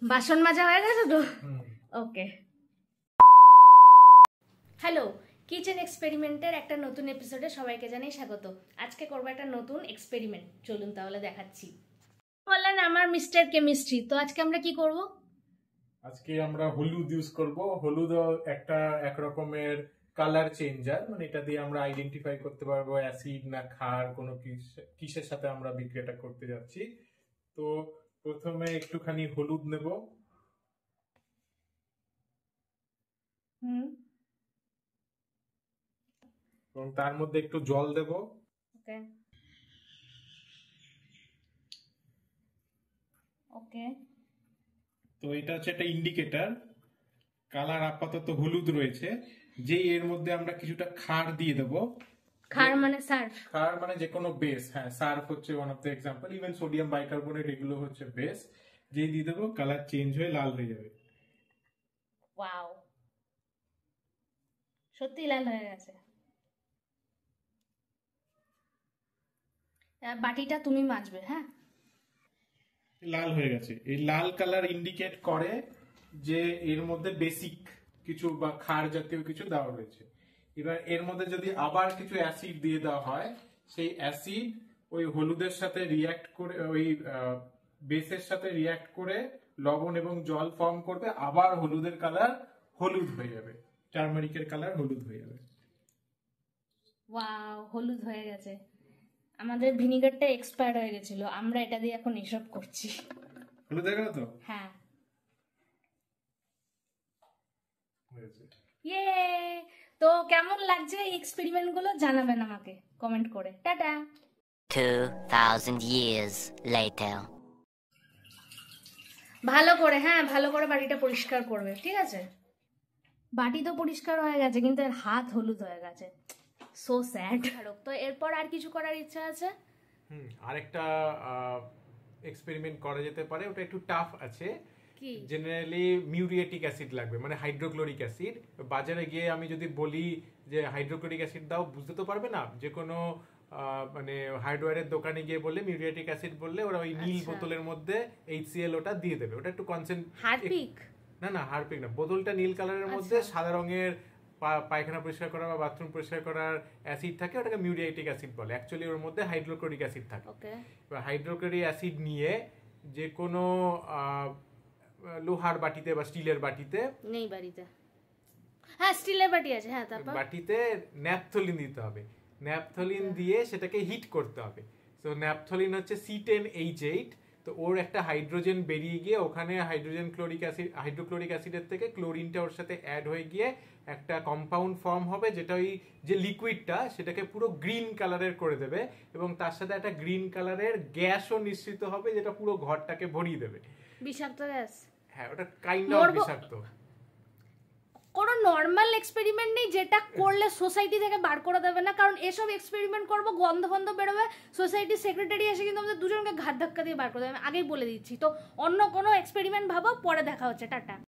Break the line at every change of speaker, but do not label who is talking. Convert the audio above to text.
বাসন মাজা হয়ে গেছে তো? ওকে। হ্যালো, কিচেন এক্সপেরিমেন্টের একটা নতুন এপিসোডে সবাইকে জানাই স্বাগত। আজকে করবো একটা নতুন এক্সপেরিমেন্ট, চলুন তাহলে দেখাচ্ছি। বললেন আমার মিস্টার কেমিস্ট্রি, তো আজকে আমরা কি করব?
আজকে আমরা হলুদ ইউজ করব। হলুদ একটা একরকমের কালার চেঞ্জার, মানে এটা দিয়ে আমরা আইডেন্টিফাই করতে পারবো অ্যাসিড না ক্ষার, কোনো কিসের সাথে আমরা বিক্রিয়াটা করতে যাচ্ছি। তো প্রথমে একটুখানি হলুদ নেব। এবং তার মধ্যে একটু জল দেব।
ওকে ওকে।
তো এটা হচ্ছে একটা ইন্ডিকেটর, কালার আপাতত হলুদ রয়েছে, যে এর মধ্যে আমরা কিছুটা ক্ষার দিয়ে দেব।
ক্ষার মানে সার্ফ?
ক্ষার মানে যে কোনো বেস, হ্যাঁ সার্ফ হচ্ছে one of the example, even sodium bicarbonate এগুলো হচ্ছে বেস। যেই দিয়ে দেবো কালার চেঞ্জ হয়ে লাল হয়ে যাবে।
ওয়াও, সত্যি লাল হয়ে গেছে। বাটিটা তুমি মাজবে, হ্যাঁ?
লাল হয়ে গেছে। এই লাল কালার ইন্ডিকেট করে যে এর মধ্যে বেসিক কিছু বা ক্ষার জাতীয় কিছু দেওয়া রয়েছে। এবার এর মধ্যে যদি আবার কিছু অ্যাসিড দিয়ে দেওয়া হয়, সেই অ্যাসিড ওই হলুদের সাথে রিয়াক্ট করে, ওই বেসের সাথে রিয়াক্ট করে লবণ এবং জল ফর্ম করবে, আবার হলুদের কালার হলুদ হয়ে যাবে, টারমারিকের কালার হলুদ হয়ে যাবে।
ওয়াও, হলুদ হয়ে গেছে। আমাদের ভিনিগারটা এক্সপায়ার হয়ে গেছিল, আমরা এটা দিয়ে এখন এসব করছি।
হলুদ হয়ে গেল তো?
হ্যাঁ।
হয়েছে।
ইয়ে, তো কেমন লাগছে এই এক্সপেরিমেন্ট গুলো জানাবেন আমাকে কমেন্ট করে। টাটা।
2000 years later.
ভালো করে, হ্যাঁ ভালো করে বাড়িটা পরিষ্কার করবে, ঠিক আছে? বাটি তো পরিষ্কার হয়ে গেছে, কিন্তু এর হাত হলুদ হয়ে গেছে। So sad. তো এরপর আর কিছু করার ইচ্ছা আছে?
আরেকটা এক্সপেরিমেন্ট করা যেতে পারে, ওটা একটু টাফ আছে।
কি?
জেনারেলি মিউরিয়েটিক অ্যাসিড লাগবে, মানে হাইড্রোক্লোরিক অ্যাসিড। বাজারে গিয়ে আমি যদি বলি যে হাইড্রোক্লোরিক অ্যাসিড দাও, বুঝতে তো পারবে না। যে কোনো মানে হার্ডওয়্যারের দোকানে গিয়ে বললে মিউরিয়েটিক অ্যাসিড বললে, ওরা ওই নীল বোতলের মধ্যে HCl ওটা দিয়ে দেবে। ওটা একটু
হারপিক?
না, হারপিক না, বোতলটা নীল কালারের মধ্যে সাদা রঙের পায়খানা পরিষ্কার করা বা বাথরুম পরিষ্কার করার অ্যাসিড থাকে, ওটাকে মিউরিয়েটিক অ্যাসিড বলে। অ্যাকচুয়ালি ওর মধ্যে হাইড্রোক্লোরিক অ্যাসিড থাকে। এবার হাইড্রোক্লোরিক অ্যাসিড নিয়ে যে কোনো লোহার বাটিতে বা স্টিলের বাটিতে,
নেই বাড়িতে, হ্যাঁ স্টিলের বাটি আছে, হ্যাঁ তারপর
বাটিতে ন্যাপথলিন দিতে হবে। ন্যাপথলিন দিয়ে সেটাকে হিট করতে হবে। তো ন্যাপথলিন হচ্ছে C10H8। তো ওর একটা হাইড্রোজেন বেরিয়ে গিয়ে ওখানে হাইড্রোক্লোরিক অ্যাসিডের থেকে ক্লোরিনটা ওর সাথে অ্যাড হয়ে গিয়ে একটা কম্পাউন্ড ফর্ম হবে, যেটা ওই যে লিকুইডটা সেটাকে পুরো গ্রিন কালারের করে দেবে, এবং তার সাথে একটা গ্রিন কালারের গ্যাসও নিঃসৃত হবে, যেটা পুরো ঘরটাকে ভরিয়ে দেবে।
বিষাক্ত গ্যাস?
হ্যাঁ, ওটা কাইন্ড অফ বিষাক্ত।
কোনো নর্মাল এক্সপেরিমেন্ট নেই যেটা করলে সোসাইটি থেকে বার করে দেবে না? কারণ এসব এক্সপেরিমেন্ট করবো, গন্ধ বেরোবে, সোসাইটির সেক্রেটারি এসে কিন্তু আমাদের দুজনকে ঘাত ধাক্কা দিয়ে বার করে দেবে, আমি আগেই বলে দিচ্ছি। তো অন্য কোনো এক্সপেরিমেন্ট ভাবো, পরে দেখা হচ্ছে, টাটা।